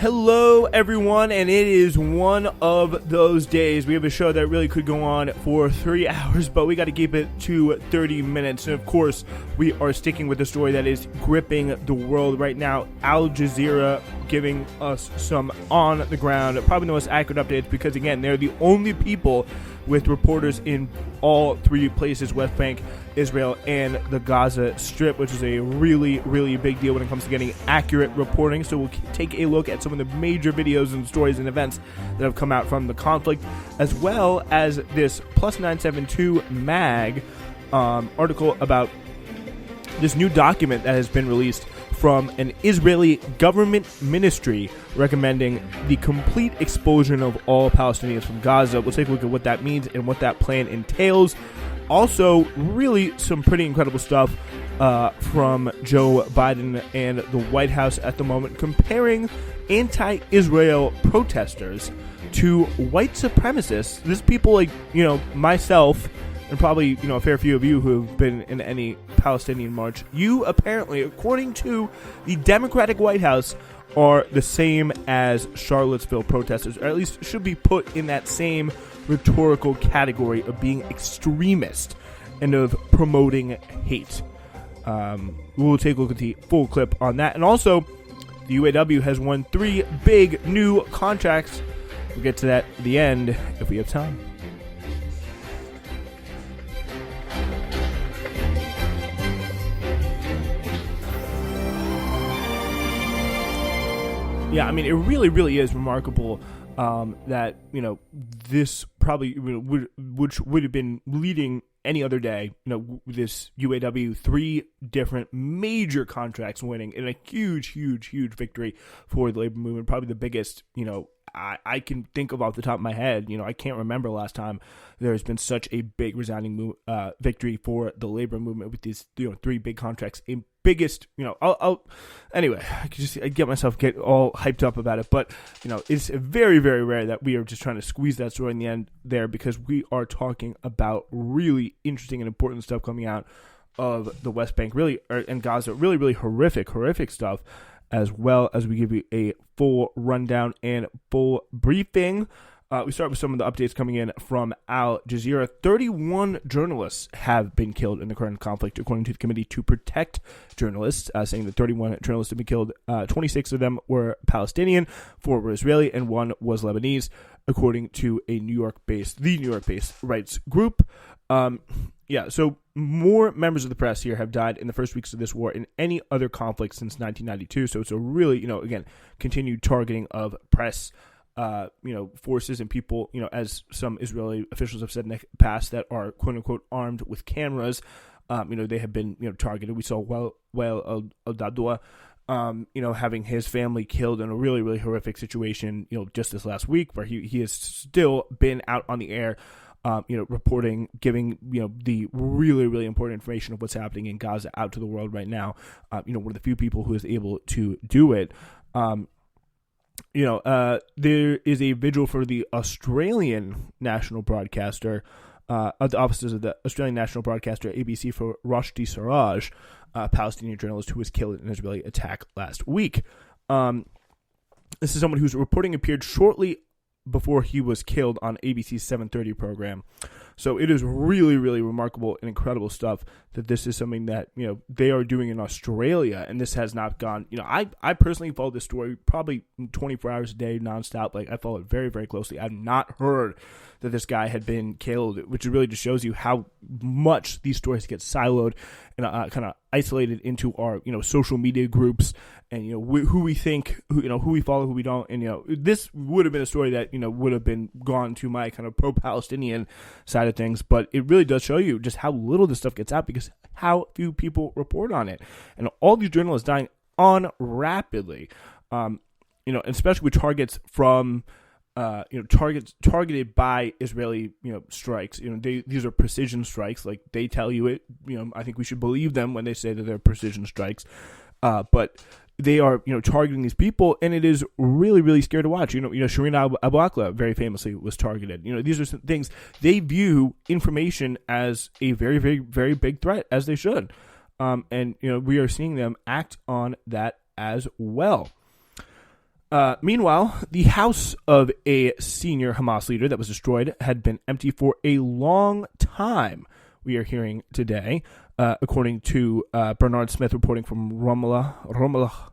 Hello, everyone, and it is one of those days. We have a show that really could go on for 3 hours, but we got to keep it to 30 minutes. And, of course, we are sticking with the story that is gripping the world right now. Al Jazeera giving us some on-the-ground, probably the most accurate updates because, again, they're the only people with reporters in all three places, West Bank, Israel, and the Gaza Strip, which is a really, really big deal when it comes to getting accurate reporting. So we'll take a look at some of the major videos and stories and events that have come out from the conflict, as well as this Plus 972 Mag article about this new document that has been released from an Israeli government ministry recommending the complete expulsion of all Palestinians from Gaza. We'll take a look at what that means and what that plan entails. Also, really some pretty incredible stuff from Joe Biden and the White House at the moment, comparing anti-Israel protesters to white supremacists. This is people like, myself, and probably, a fair few of you who have been in any Palestinian march. You apparently, according to the Democratic White House, are the same as Charlottesville protesters, or at least should be put in that same rhetorical category of being extremist and of promoting hate. We'll take a look at the full clip on that. And also, the UAW has won 3 big new contracts. We'll get to that at the end if we have time. Yeah, I mean, it really, really is remarkable that, this probably which would have been leading any other day, this UAW, 3 different major contracts winning in a huge, huge, huge victory for the labor movement, probably the biggest, I can think of off the top of my head. I can't remember last time there's been such a big resounding victory for the labor movement with these 3 big contracts. A biggest, anyway, I get myself all hyped up about it, but it's very, very rare that we are just trying to squeeze that story in the end there, because we are talking about really interesting and important stuff coming out of the West Bank, and Gaza, really, really horrific stuff, as well as we give you a full rundown and full briefing. We start with some of the updates coming in from Al Jazeera. 31 journalists have been killed in the current conflict, according to the Committee to Protect Journalists, saying that 31 journalists have been killed. 26 of them were Palestinian, 4 were Israeli, and 1 was Lebanese, according to the New York-based rights group. So more members of the press here have died in the first weeks of this war in any other conflict since 1992. So it's a really, again, continued targeting of press, forces and people, as some Israeli officials have said in the past, that are quote unquote armed with cameras. They have been, targeted. We saw Wael al-Dadua, having his family killed in a really, really horrific situation, just this last week, where he has still been out on the air, reporting, giving, the really, really important information of what's happening in Gaza out to the world right now. One of the few people who is able to do it. There is a vigil for the Australian national broadcaster, at the offices of the Australian national broadcaster ABC, for Roshdi Siraj, a Palestinian journalist who was killed in an Israeli attack last week. This is someone whose reporting appeared shortly before he was killed on ABC's 7:30 program. So it is really, really remarkable and incredible stuff that this is something that, they are doing in Australia, and this has not gone, I personally follow this story probably 24 hours a day nonstop. Like, I follow it very, very closely. I've not heard that this guy had been killed, which really just shows you how much these stories get siloed and kind of isolated into our, social media groups, and, who we think, who we follow, who we don't. And, this would have been a story that, would have been gone to my kind of pro-Palestinian side of things. But it really does show you just how little this stuff gets out, because how few people report on it. And all these journalists dying on rapidly, especially with targets from, targeted by Israeli, strikes. These are precision strikes. Like, they tell you it. I think we should believe them when they say that they're precision strikes. But they are, targeting these people, and it is really, really scary to watch. Shireen Abu Akleh very famously was targeted. These are some things they view information as a very, very, very big threat, as they should. And we are seeing them act on that as well. Meanwhile, the house of a senior Hamas leader that was destroyed had been empty for a long time, we are hearing today, according to Bernard Smith reporting from Ramallah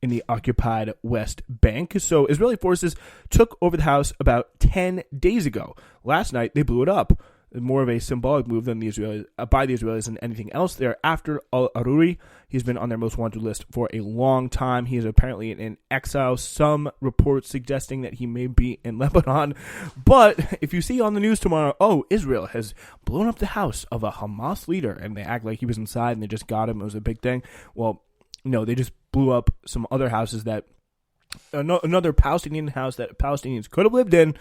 in the occupied West Bank. So Israeli forces took over the house about 10 days ago. Last night, they blew it up. More of a symbolic move than by the Israelis than anything else there. After al-Aruri, he's been on their most wanted list for a long time. He is apparently in exile. Some reports suggesting that he may be in Lebanon. But if you see on the news tomorrow, Israel has blown up the house of a Hamas leader, and they act like he was inside and they just got him. It was a big thing. Well, no, they just blew up some other houses that another Palestinian house that Palestinians could have lived in.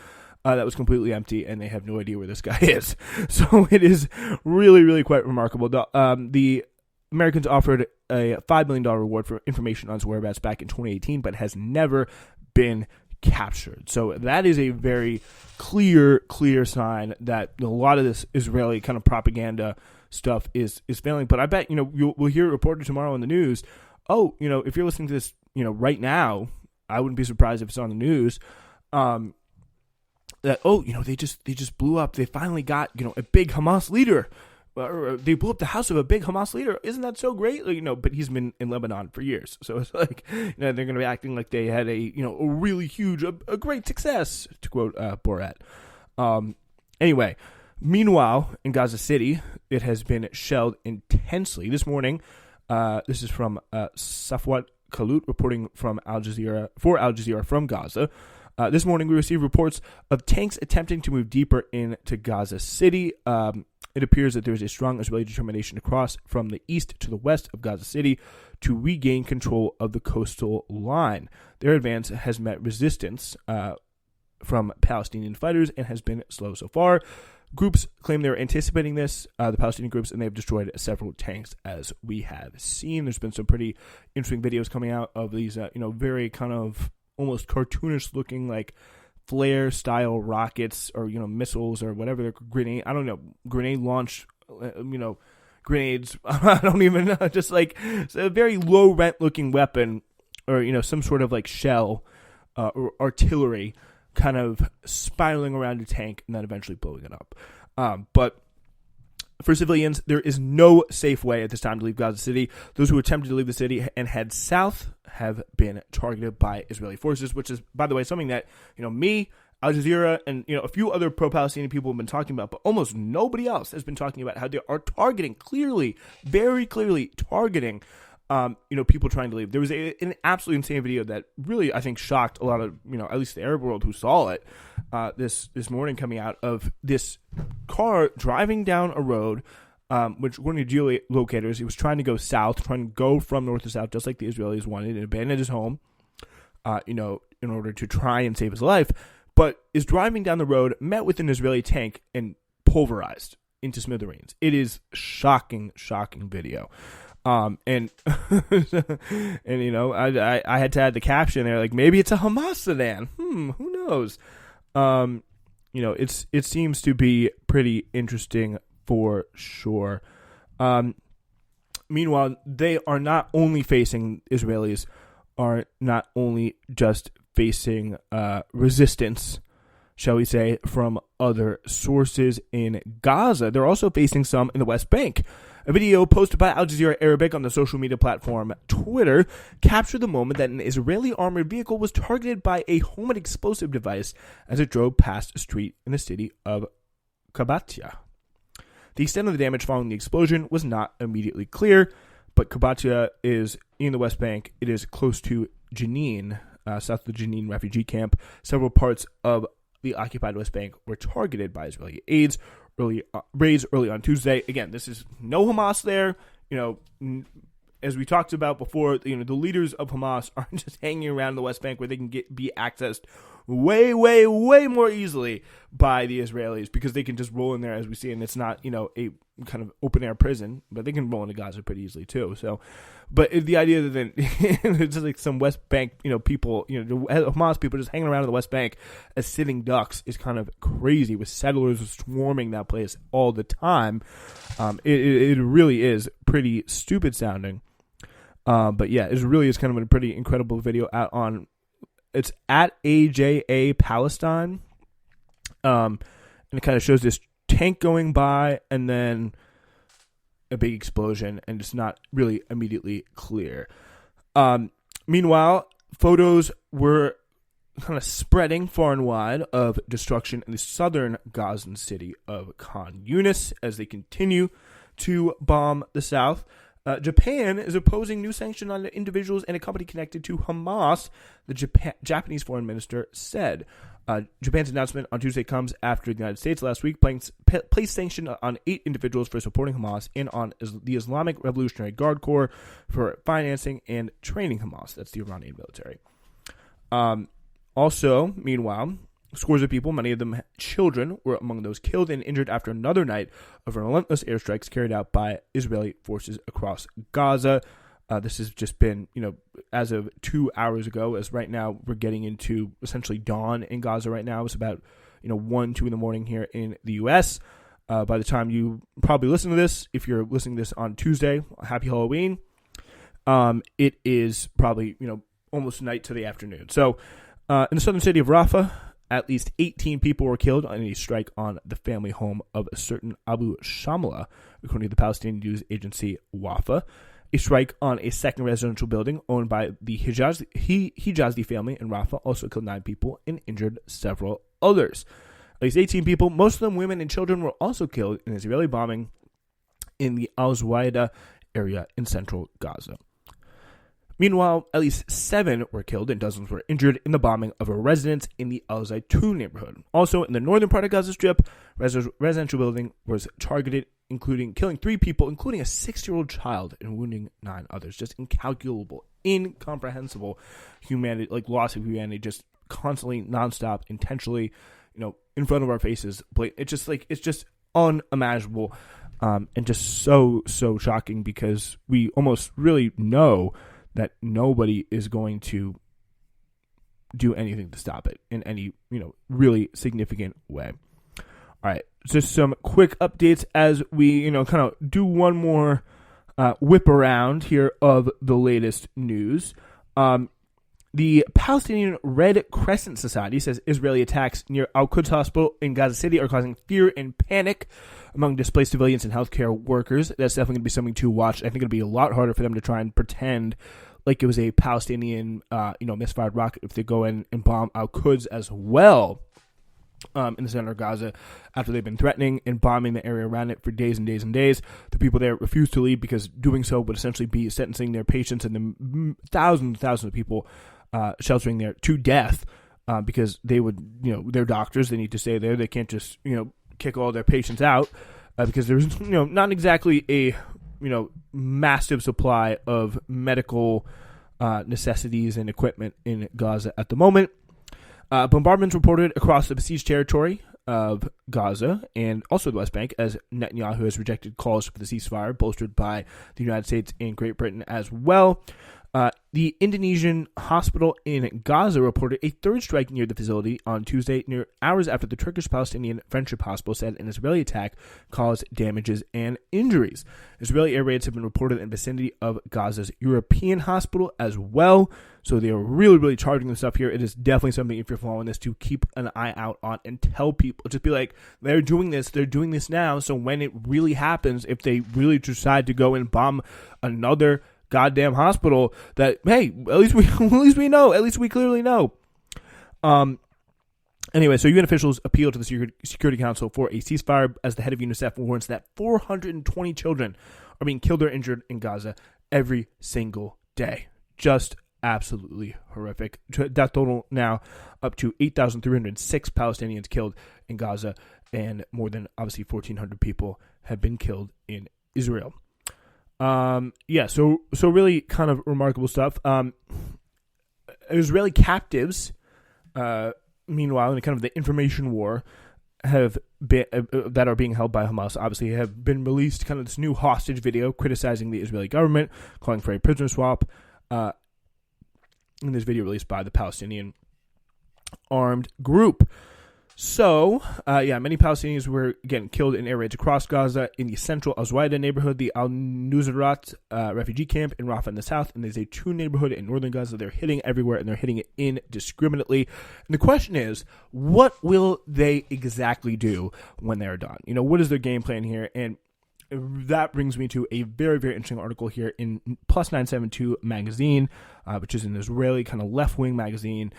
That was completely empty, and they have no idea where this guy is. So it is really, really quite remarkable. The Americans offered a $5 million reward for information on his whereabouts back in 2018, but has never been captured. So that is a very clear sign that a lot of this Israeli kind of propaganda stuff is failing. But I bet, we'll hear a reporter tomorrow on the news, if you're listening to this, right now, I wouldn't be surprised if it's on the news, that they just blew up. They finally got a big Hamas leader. Or they blew up the house of a big Hamas leader. Isn't that so great? But he's been in Lebanon for years, so it's like they're going to be acting like they had a really huge, a great success, to quote Borat. Anyway, meanwhile in Gaza City, it has been shelled intensely this morning. This is from Safwat Khalut reporting from Al Jazeera from Gaza. This morning, we received reports of tanks attempting to move deeper into Gaza City. It appears that there is a strong Israeli determination to cross from the east to the west of Gaza City to regain control of the coastal line. Their advance has met resistance from Palestinian fighters and has been slow so far. Groups claim they're anticipating this, the Palestinian groups, and they've destroyed several tanks, as we have seen. There's been some pretty interesting videos coming out of these, very kind of almost cartoonish looking like flare style rockets or missiles or whatever they're grenade launch grenades. I don't even know, just like it's a very low rent looking weapon or some sort of like shell or artillery kind of spiraling around a tank and then eventually blowing it up. But for civilians, there is no safe way at this time to leave Gaza City. Those who attempted to leave the city and head south have been targeted by Israeli forces, which is, by the way, something that, me, Al Jazeera, and, a few other pro-Palestinian people have been talking about, but almost nobody else has been talking about how they are targeting, very clearly targeting, people trying to leave. There was an absolutely insane video that really, I think, shocked a lot of, at least the Arab world who saw it this morning coming out of this car driving down a road, which, according to geolocators, he was trying to go south, trying to go from north to south, just like the Israelis wanted, and abandoned his home, in order to try and save his life, but is driving down the road, met with an Israeli tank, and pulverized into smithereens. It is shocking video. And and I had to add the caption there, like, maybe it's a Hamas sedan. Who knows? It seems to be pretty interesting for sure. Meanwhile, Israelis are not only just facing resistance, shall we say, from other sources in Gaza, they're also facing some in the West Bank. A video posted by Al Jazeera Arabic on the social media platform Twitter captured the moment that an Israeli armored vehicle was targeted by a homemade explosive device as it drove past a street in the city of Kabatia. The extent of the damage following the explosion was not immediately clear, but Kabatia is in the West Bank. It is close to Jenin, south of the Jenin refugee camp. Several parts of the occupied West Bank were targeted by Israeli raids early on Tuesday. Again, this is no Hamas there. As we talked about before, the leaders of Hamas aren't just hanging around the West Bank where they can be accessed way more easily by the Israelis because they can just roll in there, as we see, and it's not a kind of open air prison, but they can roll into Gaza pretty easily too. So, but the idea that then it's just like some West Bank people, Hamas people just hanging around in the West Bank as sitting ducks is kind of crazy, with settlers swarming that place all the time. It really is pretty stupid sounding. But yeah, it really is kind of a pretty incredible video out on It's at AJA Palestine. And it kind of shows this tank going by and then a big explosion, and it's not really immediately clear. Meanwhile, photos were kind of spreading far and wide of destruction in the southern Gazan city of Khan Yunis as they continue to bomb the south. Japan is opposing new sanctions on individuals and a company connected to Hamas, the Japanese foreign minister said. Japan's announcement on Tuesday comes after the United States last week placed sanctions on 8 individuals for supporting Hamas and on the Islamic Revolutionary Guard Corps for financing and training Hamas. That's the Iranian military. Also, meanwhile, scores of people, many of them children, were among those killed and injured after another night of relentless airstrikes carried out by Israeli forces across Gaza. This has just been, as of 2 hours ago, as right now we're getting into essentially dawn in Gaza right now. It's about, 1, 2 in the morning here in the U.S. By the time you probably listen to this, if you're listening to this on Tuesday, happy Halloween. It is probably, almost night to the afternoon. So, in the southern city of Rafah, at least 18 people were killed in a strike on the family home of a certain Abu Shamla, according to the Palestinian news agency Wafa. A strike on a second residential building owned by the Hijazi family in Rafah also killed 9 people and injured several others. At least 18 people, most of them women and children, were also killed in Israeli bombing in the Al-Zuwaida area in central Gaza. Meanwhile, at least 7 were killed and dozens were injured in the bombing of a residence in the Al Zaytun neighborhood. Also, in the northern part of Gaza Strip, residential building was targeted, killing 3 people, including a 6-year-old child, and wounding 9 others. Just incalculable, incomprehensible humanity, loss of humanity, just constantly, nonstop, intentionally, in front of our faces. It's just unimaginable, and just so shocking, because we almost really know that nobody is going to do anything to stop it in any, really significant way. All right, just some quick updates as we, kind of do one more whip around here of the latest news. The Palestinian Red Crescent Society says Israeli attacks near Al-Quds Hospital in Gaza City are causing fear and panic among displaced civilians and healthcare workers. That's definitely going to be something to watch. I think it'll be a lot harder for them to try and pretend like it was a Palestinian, misfired rocket if they go in and bomb Al-Quds as well in the center of Gaza after they've been threatening and bombing the area around it for days and days and days. The people there refuse to leave because doing so would essentially be sentencing their patients and the thousands and thousands of people sheltering there to death because they would, they're doctors. They need to stay there. They can't just, kick all their patients out because there's, not exactly a, massive supply of medical necessities and equipment in Gaza at the moment. Bombardments reported across the besieged territory of Gaza and also the West Bank as Netanyahu has rejected calls for the ceasefire, bolstered by the United States and Great Britain as well. The Indonesian hospital in Gaza reported a third strike near the facility on Tuesday, near hours after the Turkish-Palestinian Friendship Hospital said an Israeli attack caused damages and injuries. Israeli air raids have been reported in the vicinity of Gaza's European hospital as well, so they are really, really charging the stuff here. It is definitely something, if you're following this, to keep an eye out on and tell people. Just be like, they're doing this now, so when it really happens, if they really decide to go and bomb another goddamn hospital, that, hey, at least we know, at least we clearly know. Anyway, so UN officials appealed to the Security Council for a ceasefire as the head of UNICEF warns that 420 children are being killed or injured in Gaza every single day. Just absolutely horrific. Death total now up to 8,306 Palestinians killed in Gaza, and more than, obviously, 1,400 people have been killed in Israel. So really kind of remarkable stuff. Israeli captives, meanwhile, in kind of the information war, have been that are being held by Hamas, obviously, have been released. Kind of this new hostage video criticizing the Israeli government, calling for a prisoner swap. In this video released by the Palestinian armed group. So, many Palestinians were, again, killed in air raids across Gaza in the central Al-Zuwaida neighborhood, the Al-Nusrat refugee camp in Rafah in the south, and there's a two neighborhood in northern Gaza. They're hitting everywhere, and they're hitting it indiscriminately. And the question is, what will they exactly do when they're done? What is their game plan here? And that brings me to a very, very interesting article here in Plus 972 magazine, which is an Israeli kind of left-wing magazine,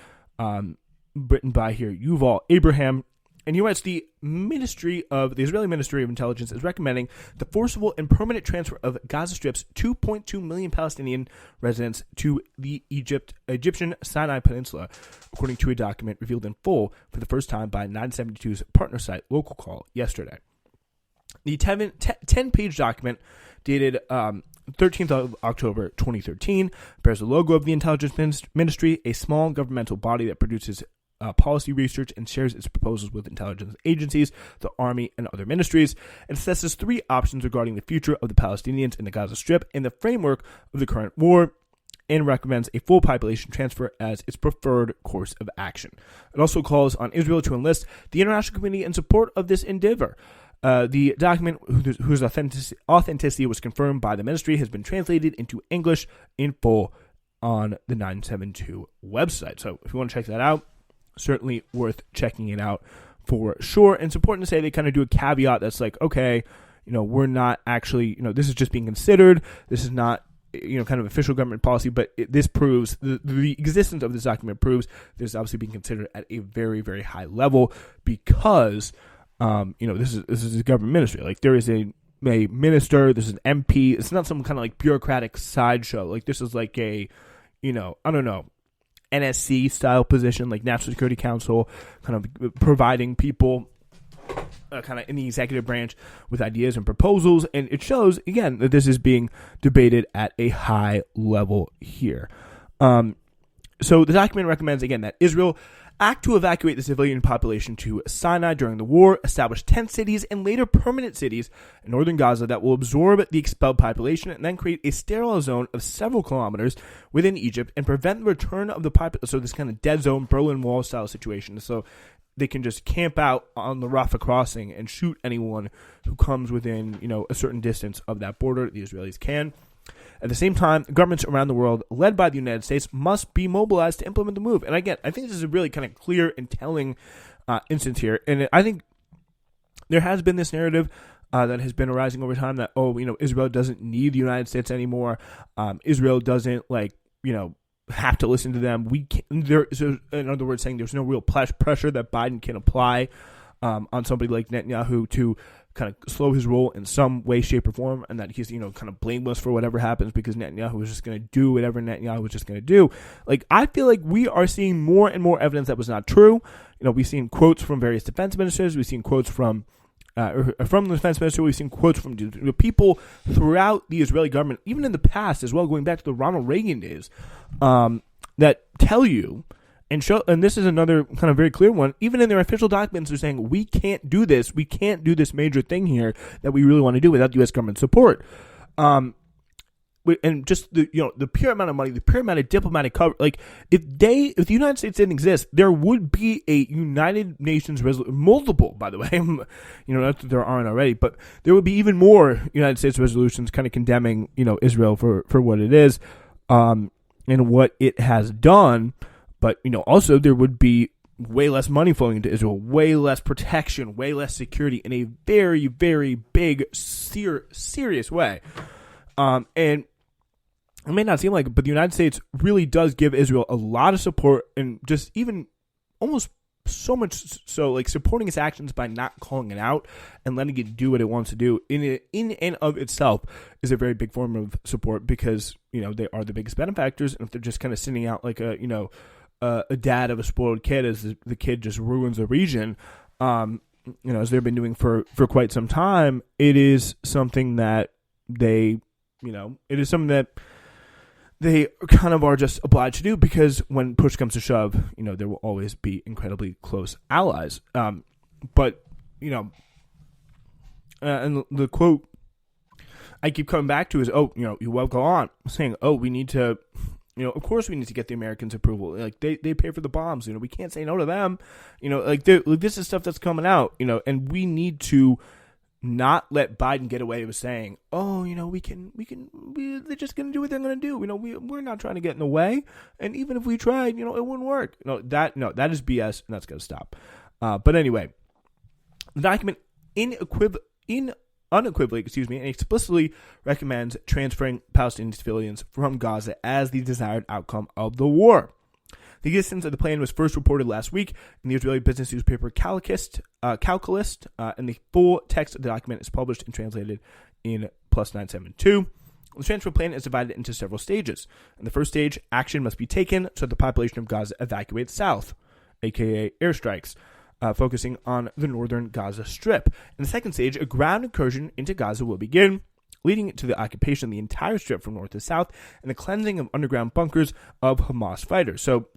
written by here Yuval Abraham, and he writes the Israeli Ministry of Intelligence is recommending the forcible and permanent transfer of Gaza Strip's 2.2 million Palestinian residents to the Egyptian Sinai Peninsula, according to a document revealed in full for the first time by 972's partner site Local Call yesterday. The 10-page document dated 13th of October 2013 bears the logo of the Intelligence Ministry, a small governmental body that produces policy research and shares its proposals with intelligence agencies, the army, and other ministries, and assesses three options regarding the future of the Palestinians in the Gaza Strip in the framework of the current war, and recommends a full population transfer as its preferred course of action. It also calls on Israel to enlist the international community in support of this endeavor. The document, whose authenticity was confirmed by the ministry, has been translated into English in full on the 972 website. So if you want to check that out, certainly worth checking it out for sure. And it's important to say they kind of do a caveat that's like, okay, we're not actually, this is just being considered. This is not, kind of official government policy, but this proves, the existence of this document proves this is obviously being considered at a very, very high level because, this is a government ministry. Like there is a minister, there's an MP. It's not some kind of like bureaucratic sideshow. Like this is like a, I don't know, NSC style position, like National Security Council, kind of providing people kind of in the executive branch with ideas and proposals. And it shows, again, that this is being debated at a high level here. So the document recommends, again, that Israel act to evacuate the civilian population to Sinai during the war, establish tent cities and later permanent cities in northern Gaza that will absorb the expelled population and then create a sterile zone of several kilometers within Egypt and prevent the return of the population. So this kind of dead zone, Berlin Wall style situation. So they can just camp out on the Rafah crossing and shoot anyone who comes within, a certain distance of that border. The Israelis can. At the same time, governments around the world, led by the United States, must be mobilized to implement the move. And again, I think this is a really kind of clear and telling instance here. And I think there has been this narrative that has been arising over time that, Israel doesn't need the United States anymore. Israel doesn't, have to listen to them. In other words, saying there's no real pressure that Biden can apply on somebody like Netanyahu to kind of slow his role in some way, shape, or form, and that he's, kind of blameless for whatever happens because Netanyahu is just going to do whatever Netanyahu was just going to do. Like, I feel like we are seeing more and more evidence that was not true. We've seen quotes from various defense ministers. We've seen quotes from the defense minister. We've seen quotes from people throughout the Israeli government, even in the past as well, going back to the Ronald Reagan days, that tell you, and this is another kind of very clear one, even in their official documents, they're saying, we can't do this major thing here that we really want to do without U.S. government support. And just the pure amount of money, the pure amount of diplomatic cover, like if the United States didn't exist, there would be a United Nations resolution, multiple, by the way, not that there aren't already, but there would be even more United States resolutions kind of condemning, Israel for what it is, and what it has done. But, also there would be way less money flowing into Israel, way less protection, way less security in a very, very big, serious way. And it may not seem like it, but the United States really does give Israel a lot of support and just even almost so much so, like supporting its actions by not calling it out and letting it do what it wants to do in and of itself is a very big form of support because, they are the biggest benefactors. And if they're just kind of sending out like a dad of a spoiled kid as the kid just ruins the region, as they've been doing for quite some time, it is something that they kind of are just obliged to do because when push comes to shove, there will always be incredibly close allies. And the quote I keep coming back to is, you will go on saying, we need to, Of course we need to get the Americans' approval. Like, they pay for the bombs. We can't say no to them. This is stuff that's coming out, and we need to not let Biden get away with saying, oh, they're just going to do what they're going to do. We're not trying to get in the way. And even if we tried, it wouldn't work. That is BS, and that's going to stop. But anyway, the document unequivocally, and explicitly recommends transferring Palestinian civilians from Gaza as the desired outcome of the war. The existence of the plan was first reported last week in the Israeli business newspaper Calcalist, and the full text of the document is published and translated in plus 972. The transfer plan is divided into several stages. In the first stage, action must be taken so the population of Gaza evacuates south, aka airstrikes, focusing on the northern Gaza Strip. In the second stage, a ground incursion into Gaza will begin, leading to the occupation of the entire strip from north to south and the cleansing of underground bunkers of Hamas fighters. So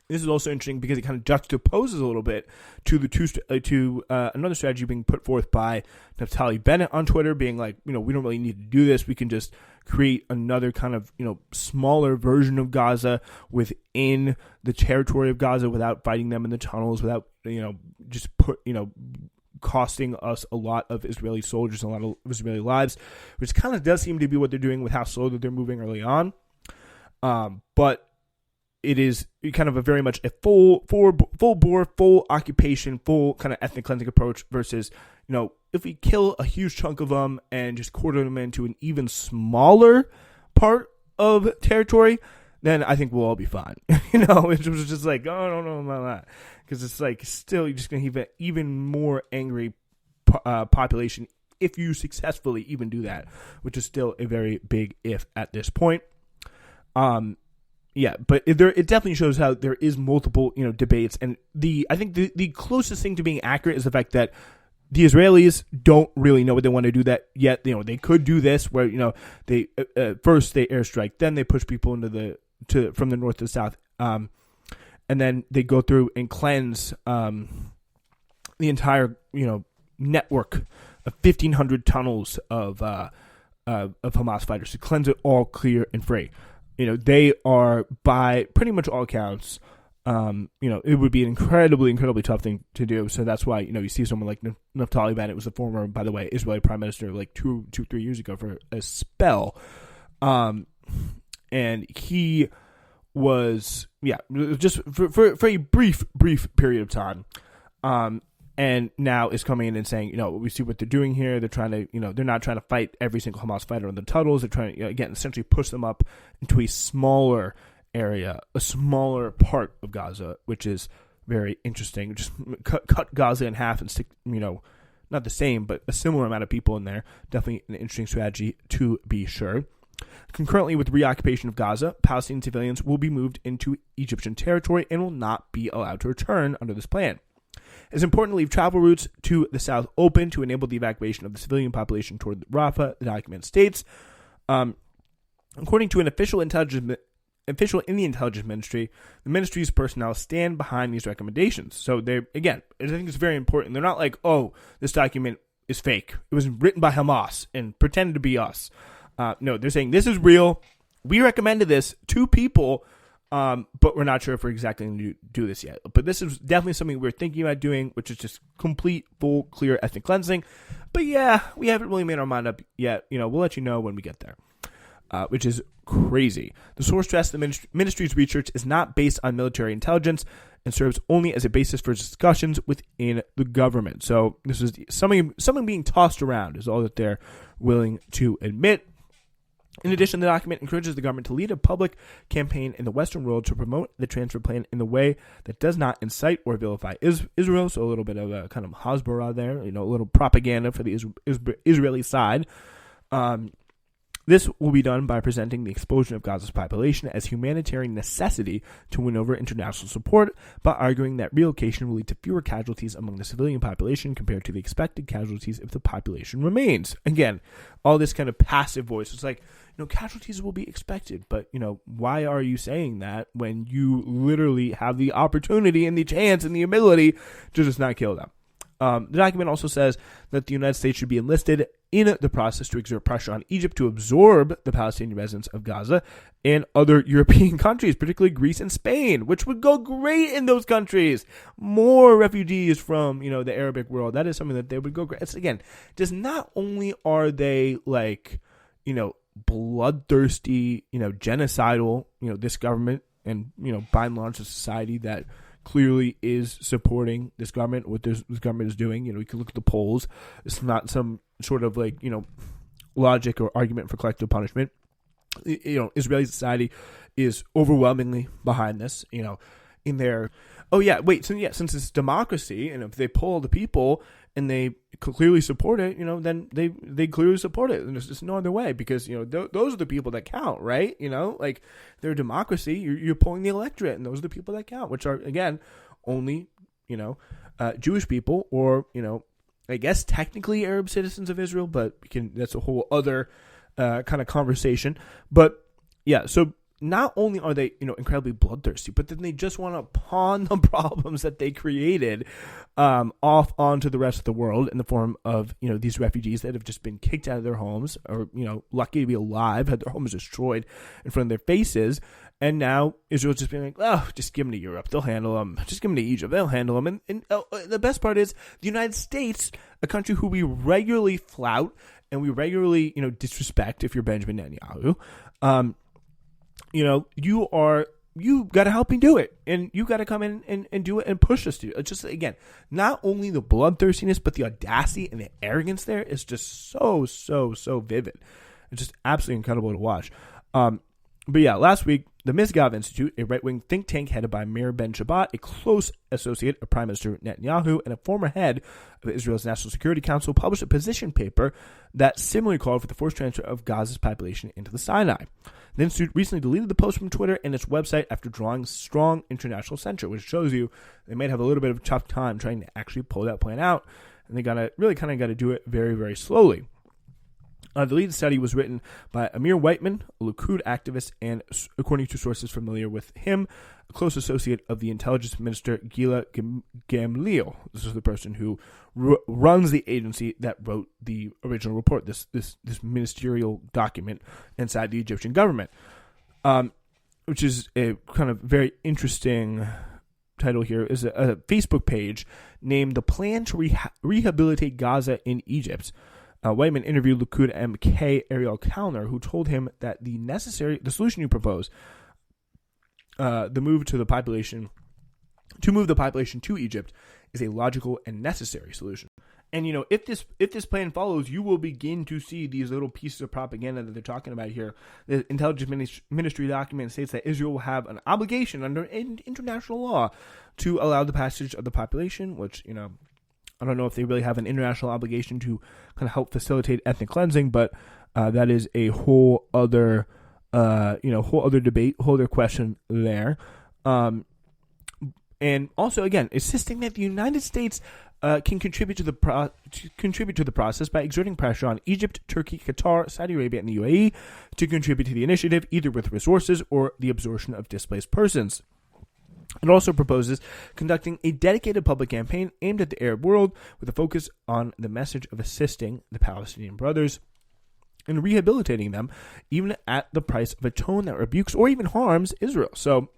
this is also interesting because it kind of juxtaposes a little bit to the another strategy being put forth by Naftali Bennett on Twitter, being like, we don't really need to do this. We can just create another kind of, smaller version of Gaza within the territory of Gaza without fighting them in the tunnels, without, costing us a lot of Israeli soldiers and a lot of Israeli lives, which kind of does seem to be what they're doing with how slow that they're moving early on. But it is kind of a very much a full bore, full occupation, full kind of ethnic cleansing approach versus, if we kill a huge chunk of them and just quarter them into an even smaller part of territory, then I think we'll all be fine. It was just like, oh, I don't know about that. Because it's like, still, you're just going to have an even more angry population if you successfully even do that, which is still a very big if at this point. Yeah, but it definitely shows how there is multiple, debates. And I think the closest thing to being accurate is the fact that the Israelis don't really know what they want to do that yet. They could do this where, they first they airstrike, then they push people from the north to the south. And then they go through and cleanse the entire, network of 1,500 tunnels of Hamas fighters to cleanse it all clear and free. They are, by pretty much all accounts, it would be an incredibly, incredibly tough thing to do. So that's why, you see someone like Naftali Bennett was the former, by the way, Israeli prime minister like 3 years ago for a spell. And he was, just for a brief period of time. And now is coming in and saying, we see what they're doing here. They're trying to, they're not trying to fight every single Hamas fighter in the tunnels. They're trying to, again, essentially push them up into a smaller area, a smaller part of Gaza, which is very interesting. Just cut Gaza in half and stick, not the same, but a similar amount of people in there. Definitely an interesting strategy to be sure. Concurrently with reoccupation of Gaza, Palestinian civilians will be moved into Egyptian territory and will not be allowed to return under this plan. It's important to leave travel routes to the south open to enable the evacuation of the civilian population toward Rafah, the document states. According to an official in the intelligence ministry, the ministry's personnel stand behind these recommendations. So I think it's very important. They're not like, oh, this document is fake. It was written by Hamas and pretended to be us. No, they're saying this is real. We recommended this to people, but we're not sure if we're exactly going to do this yet. But this is definitely something we're thinking about doing, which is just complete, full, clear ethnic cleansing. But yeah, we haven't really made our mind up yet. We'll let you know when we get there, which is crazy. The source stressed the ministry's research is not based on military intelligence and serves only as a basis for discussions within the government. So this is something being tossed around is all that they're willing to admit. In addition, the document encourages the government to lead a public campaign in the Western world to promote the transfer plan in a way that does not incite or vilify Israel. So a little bit of a kind of Hasbara there, a little propaganda for the Israeli side. This will be done by presenting the explosion of Gaza's population as humanitarian necessity to win over international support, by arguing that relocation will lead to fewer casualties among the civilian population compared to the expected casualties if the population remains. Again, all this kind of passive voice. It's like, casualties will be expected, but, why are you saying that when you literally have the opportunity and the chance and the ability to just not kill them? The document also says that the United States should be enlisted in the process to exert pressure on Egypt to absorb the Palestinian residents of Gaza and other European countries, particularly Greece and Spain, which would go great in those countries. More refugees from, the Arabic world. That is something that they would go great. It's, again, just not only are they bloodthirsty, genocidal, this government and, by and large a society that clearly is supporting this government, what this government is doing. You can look at the polls. It's not some sort of logic or argument for collective punishment. Israeli society is overwhelmingly behind this, in their, since it's democracy, and if they poll the people and they clearly support it, then they clearly support it, and there's just no other way, because, those are the people that count, right? They're a democracy, you're polling the electorate, and those are the people that count, which are, again, only, Jewish people, or, I guess technically Arab citizens of Israel, but that's a whole other kind of conversation. But yeah, so not only are they, incredibly bloodthirsty, but then they just want to pawn the problems that they created off onto the rest of the world in the form of, these refugees that have just been kicked out of their homes, or, lucky to be alive, had their homes destroyed in front of their faces. And now Israel's just being like, oh, just give them to Europe. They'll handle them. Just give them to Egypt. They'll handle them. And the best part is the United States, a country who we regularly flout and we regularly, disrespect if you're Benjamin Netanyahu, you got to help me do it. And you got to come in and do it and push us to it. It's just, again, not only the bloodthirstiness, but the audacity and the arrogance there is just so, so, so vivid. It's just absolutely incredible to watch. But yeah, last week, the Misgav Institute, a right-wing think tank headed by Meir Ben-Shabbat, a close associate of Prime Minister Netanyahu and a former head of Israel's National Security Council, published a position paper that similarly called for the forced transfer of Gaza's population into the Sinai. The Institute recently deleted the post from Twitter and its website after drawing strong international censure, which shows you they might have a little bit of a tough time trying to actually pull that plan out, and they really kind of got to do it very, very slowly. The lead study was written by Amir Whiteman, a Likud activist, and, according to sources familiar with him, a close associate of the intelligence minister Gila Gamliel. This is the person who runs the agency that wrote the original report, this ministerial document inside the Egyptian government, which is a kind of very interesting title here, is a Facebook page named The Plan to Rehabilitate Gaza in Egypt. Whiteman interviewed Likud MK Ariel Kalner, who told him that the solution you propose, move the population to Egypt, is a logical and necessary solution. And if this plan follows, you will begin to see these little pieces of propaganda that they're talking about here. The intelligence ministry document states that Israel will have an obligation under international law to allow the passage of the population, which I don't know if they really have an international obligation to kind of help facilitate ethnic cleansing, but that is a whole other debate, whole other question there. And also, again, insisting that the United States can contribute to the process by exerting pressure on Egypt, Turkey, Qatar, Saudi Arabia, and the UAE to contribute to the initiative, either with resources or the absorption of displaced persons. It also proposes conducting a dedicated public campaign aimed at the Arab world with a focus on the message of assisting the Palestinian brothers and rehabilitating them, even at the price of a tone that rebukes or even harms Israel. So,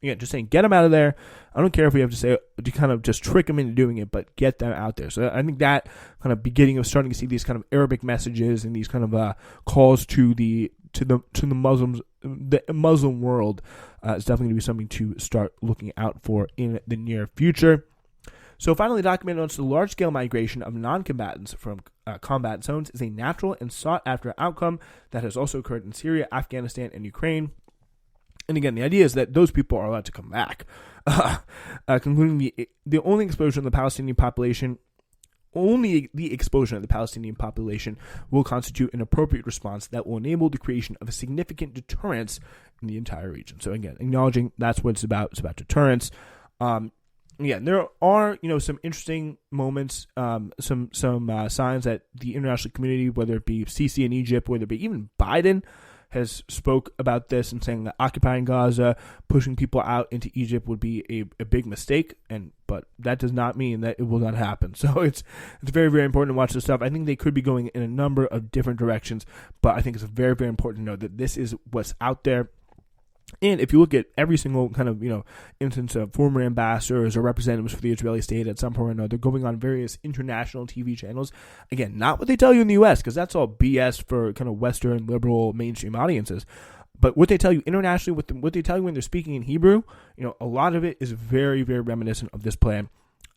again, just saying, get them out of there. I don't care if we have to kind of just trick them into doing it, but get them out there. So I think that kind of beginning of starting to see these kind of Arabic messages and these kind of calls to the Muslims, the Muslim world, is definitely going to be something to start looking out for in the near future. So finally, the document notes the large-scale migration of non-combatants from combat zones is a natural and sought-after outcome that has also occurred in Syria, Afghanistan, and Ukraine. And again, the idea is that those people are allowed to come back. Concluding the only explosion of the Palestinian population will constitute an appropriate response that will enable the creation of a significant deterrence in the entire region. So again, acknowledging that's what it's about. It's about deterrence. There are some interesting moments, some signs that the international community, whether it be Sisi in Egypt, whether it be even Biden, has spoke about this and saying that occupying Gaza, pushing people out into Egypt would be a big mistake, but that does not mean that it will not happen. So it's very, very important to watch this stuff. I think they could be going in a number of different directions, but I think it's very, very important to know that this is what's out there. And if you look at every single kind of, instance of former ambassadors or representatives for the Israeli state at some point or another going on various international TV channels, again, not what they tell you in the U.S., because that's all BS for kind of Western, liberal, mainstream audiences, but what they tell you internationally, what they tell you when they're speaking in Hebrew, a lot of it is very, very reminiscent of this plan.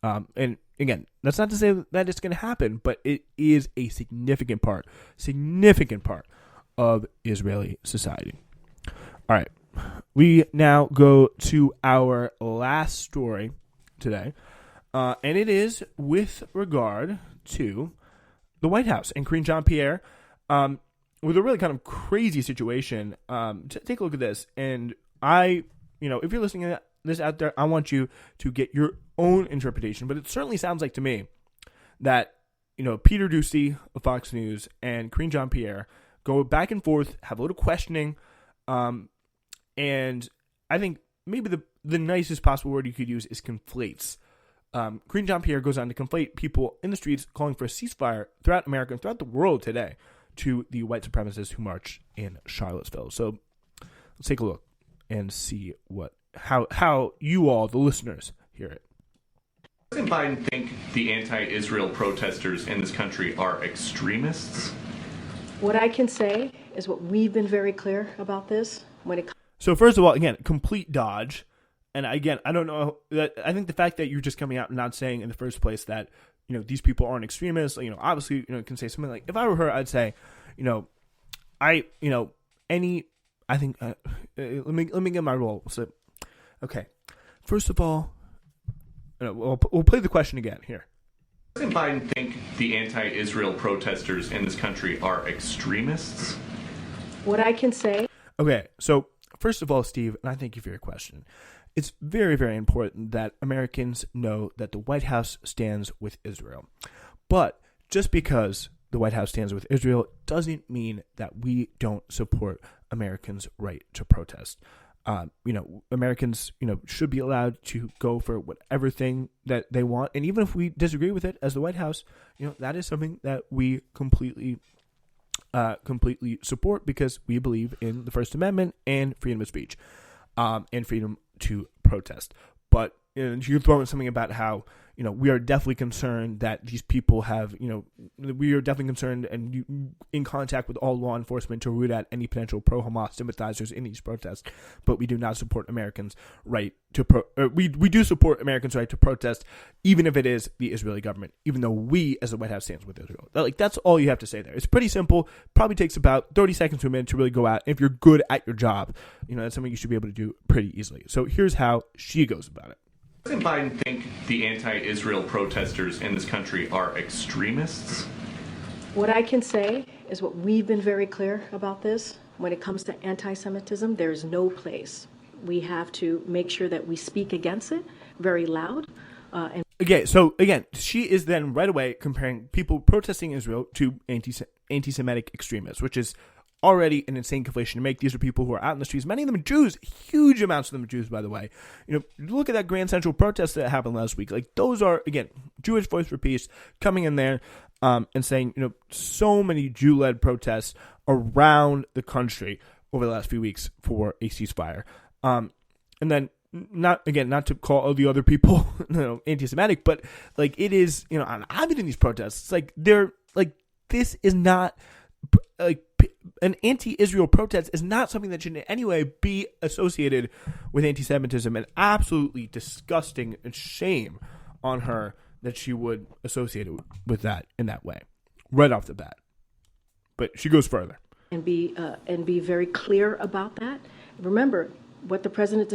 And again, that's not to say that it's going to happen, but it is a significant part of Israeli society. All right. We now go to our last story today, and it is with regard to the White House and Karine Jean-Pierre, with a really kind of crazy situation. Take a look at this, and if you're listening to this out there, I want you to get your own interpretation, but it certainly sounds like to me that, Peter Doocy of Fox News and Karine Jean-Pierre go back and forth, have a little questioning, and I think maybe the nicest possible word you could use is conflates. Karine Jean-Pierre goes on to conflate people in the streets calling for a ceasefire throughout America and throughout the world today to the white supremacists who marched in Charlottesville. So let's take a look and see how you all, the listeners, hear it. Doesn't Biden think the anti-Israel protesters in this country are extremists? What I can say is what we've been very clear about this when it comes. So first of all, again, complete dodge. And again, I don't know that I think the fact that you're just coming out and not saying in the first place that, these people aren't extremists, obviously, can say something like, if I were her, I'd say, let me get my role. So, okay. First of all, we'll play the question again here. Doesn't Biden think the anti-Israel protesters in this country are extremists? What I can say. Okay, so first of all, Steve, and I thank you for your question. It's very, very important that Americans know that the White House stands with Israel. But just because the White House stands with Israel doesn't mean that we don't support Americans' right to protest. Americans, should be allowed to go for whatever thing that they want. And even if we disagree with it as the White House, that is something that we completely support because we believe in the First Amendment and freedom of speech, and freedom to protest. But you throw in something about how, we are definitely concerned that these people have, we are definitely concerned and in contact with all law enforcement to root out any potential pro-Hamas sympathizers in these protests. But we do not support Americans' right to we do support Americans' right to protest, even if it is the Israeli government, even though we as the White House stands with Israel. That's all you have to say there. It's pretty simple. Probably takes about 30 seconds to a minute to really go out. If you're good at your job, that's something you should be able to do pretty easily. So here's how she goes about it. Doesn't Biden think the anti-Israel protesters in this country are extremists? What I can say is what we've been very clear about this. When it comes to anti-Semitism, there's no place. We have to make sure that we speak against it very loud. Okay, so again, she is then right away comparing people protesting Israel to anti-Semitic extremists, which is already an insane conflation to make. These are people who are out in the streets. Many of them are Jews. Huge amounts of them are Jews, by the way. Look at that Grand Central protest that happened last week. Those are, again, Jewish Voice for Peace coming in there and saying, so many Jew-led protests around the country over the last few weeks for a ceasefire. And then, not to call all the other people anti-Semitic, but it is, I've been in these protests. This is not an anti-Israel protest is not something that should in any way be associated with anti-Semitism, and absolutely disgusting and shame on her that she would associate it with that in that way, right off the bat. But she goes further. And be very clear about that. Remember, what the president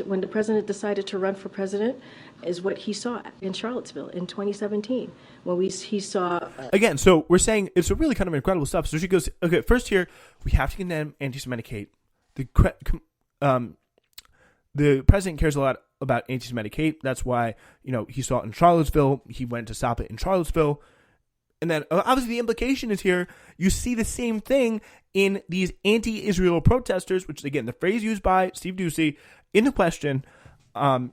when the president decided to run for president is what he saw in Charlottesville in 2017 when he saw again. So we're saying it's a really kind of incredible stuff. So she goes, okay, first here we have to condemn anti-Semitic hate. The president cares a lot about anti-Semitic hate. That's why he saw it in Charlottesville. He went to stop it in Charlottesville. And then obviously the implication is here, you see the same thing in these anti-Israel protesters, which is, again, the phrase used by Steve Doocy in the question. And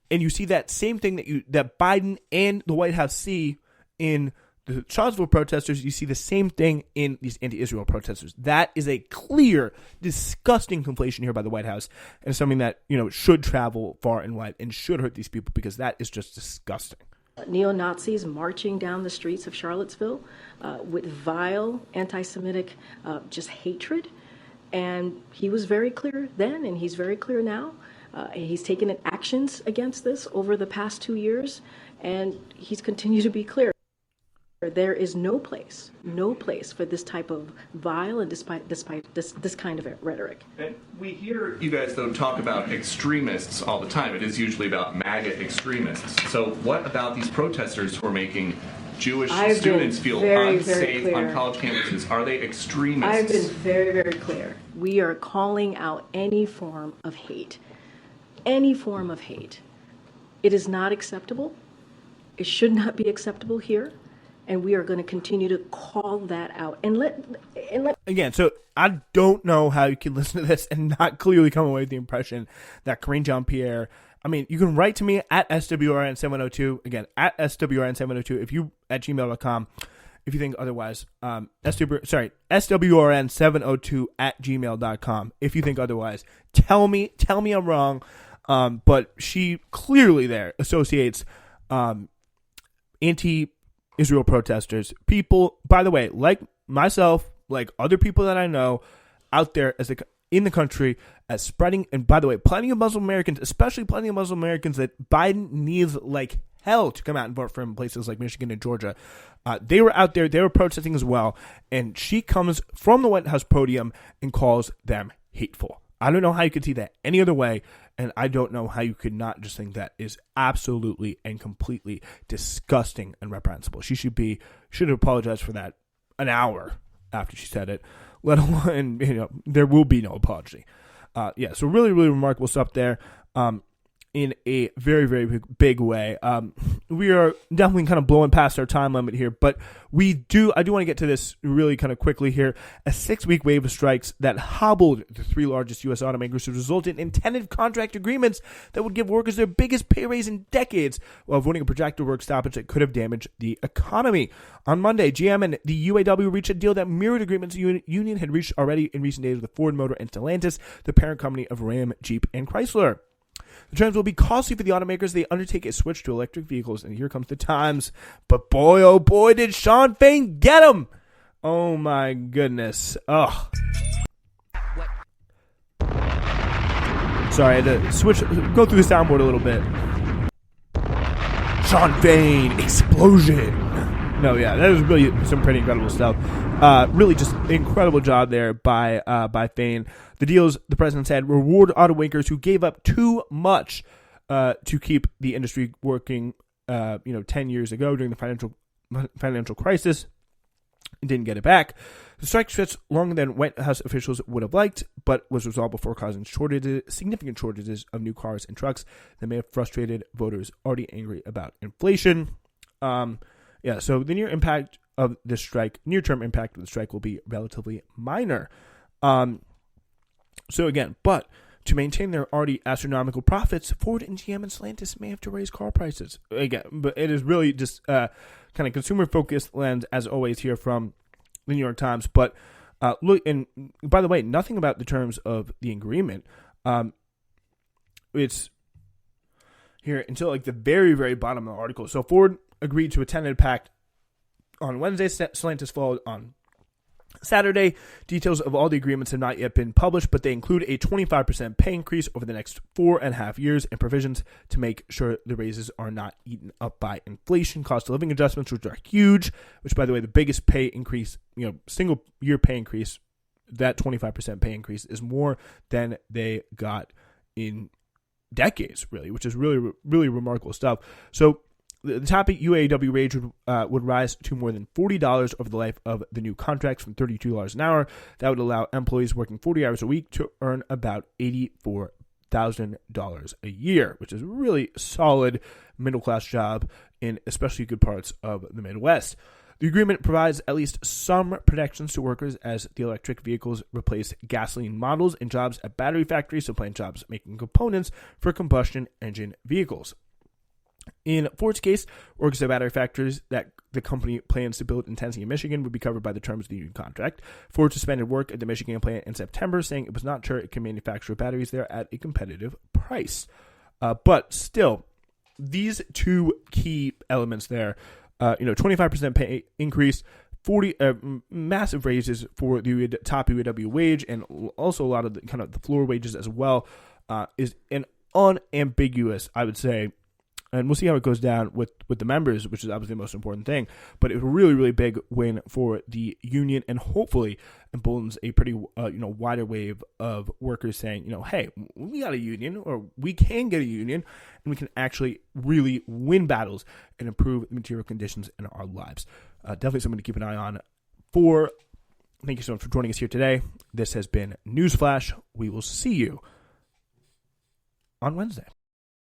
you see that same thing that Biden and the White House see in the Charlottesville protesters. You see the same thing in these anti-Israel protesters. That is a clear, disgusting conflation here by the White House, and something that, should travel far and wide and should hurt these people, because that is just disgusting. Neo-Nazis marching down the streets of Charlottesville with vile anti-Semitic just hatred. And he was very clear then, and he's very clear now. He's taken actions against this over the past 2 years, and he's continued to be clear. There is no place for this type of vile and despite this kind of rhetoric. And we hear you guys, though, talk about extremists all the time. It is usually about MAGA extremists. So what about these protesters who are making Jewish students feel unsafe on college campuses? Are they extremists? I've been very, very clear. We are calling out any form of hate. Any form of hate. It is not acceptable. It should not be acceptable here. And we are going to continue to call that out. And let Again, so I don't know how you can listen to this and not clearly come away with the impression that Karine Jean-Pierre, you can write to me at SWRN702, again, at SWRN702, if you, at gmail.com, if you think otherwise, SWRN702 at gmail.com, if you think otherwise. Tell me I'm wrong, but she clearly there associates anti-Israel protesters, people, by the way, like myself, like other people that I know out there in the country, as spreading, and by the way, plenty of Muslim Americans, especially plenty of Muslim Americans that Biden needs like hell to come out and vote for in places like Michigan and Georgia. They were out there, they were protesting as well, and she comes from the White House podium and calls them hateful. I don't know how you could see that any other way, and I don't know how you could not just think that is absolutely and completely disgusting and reprehensible. She should have apologized for that an hour after she said it, let alone, there will be no apology. So really, really remarkable stuff there. In a very, very big way. We are definitely kind of blowing past our time limit here, but I do want to get to this really kind of quickly here. A 6-week wave of strikes that hobbled the 3 largest U.S. automakers has resulted in tentative contract agreements that would give workers their biggest pay raise in decades, while avoiding a projected work stoppage that could have damaged the economy. On Monday, GM and the UAW reached a deal that mirrored agreements the union had reached already in recent days with Ford Motor and Stellantis, the parent company of Ram, Jeep, and Chrysler. The trends will be costly for the automakers. They undertake a switch to electric vehicles, and here comes the times. But boy, oh boy, did Sean Fain get him! Oh my goodness. Ugh. Sorry, I had to go through the soundboard a little bit. Sean Fain, explosion. No, yeah, that was really some pretty incredible stuff. Really just incredible job there by Fain. The deals, the president said, reward automakers who gave up too much to keep the industry working 10 years ago during the financial crisis and didn't get it back. The strike stretched longer than White House officials would have liked, but was resolved before causing significant shortages of new cars and trucks that may have frustrated voters already angry about inflation. So the near-term impact of the strike will be relatively minor. But to maintain their already astronomical profits, Ford and GM and Stellantis may have to raise car prices. Again, but it is really just kind of consumer-focused lens, as always, here from the New York Times. But look, and by the way, nothing about the terms of the agreement. It's here until like the very, very bottom of the article. So Ford agreed to a tentative pact on Wednesday. Stellantis followed on Saturday. Details of all the agreements have not yet been published, but they include a 25% pay increase over the next 4.5 years and provisions to make sure the raises are not eaten up by inflation, cost of living adjustments, which are huge, which, by the way, the biggest pay increase, single year pay increase, that 25% pay increase is more than they got in decades, really, which is really, really remarkable stuff. So the top UAW wage would rise to more than $40 over the life of the new contracts from $32 an hour. That would allow employees working 40 hours a week to earn about $84,000 a year, which is a really solid middle-class job in especially good parts of the Midwest. The agreement provides at least some protections to workers as the electric vehicles replace gasoline models and jobs at battery factories supplant jobs making components for combustion engine vehicles. In Ford's case, workers at battery factories that the company plans to build in Tennessee and Michigan would be covered by the terms of the union contract. Ford suspended work at the Michigan plant in September, saying it was not sure it can manufacture batteries there at a competitive price. But still, these two key elements there, 25% pay increase, 40 massive raises for the top UAW wage, and also a lot of the kind of the floor wages as well, is an unambiguous, I would say. And we'll see how it goes down with the members, which is obviously the most important thing. But it was a really, really big win for the union, and hopefully emboldens a pretty wider wave of workers saying, hey, we got a union, or we can get a union, and we can actually really win battles and improve the material conditions in our lives. Definitely something to keep an eye on. Thank you so much for joining us here today. This has been Newsflash. We will see you on Wednesday.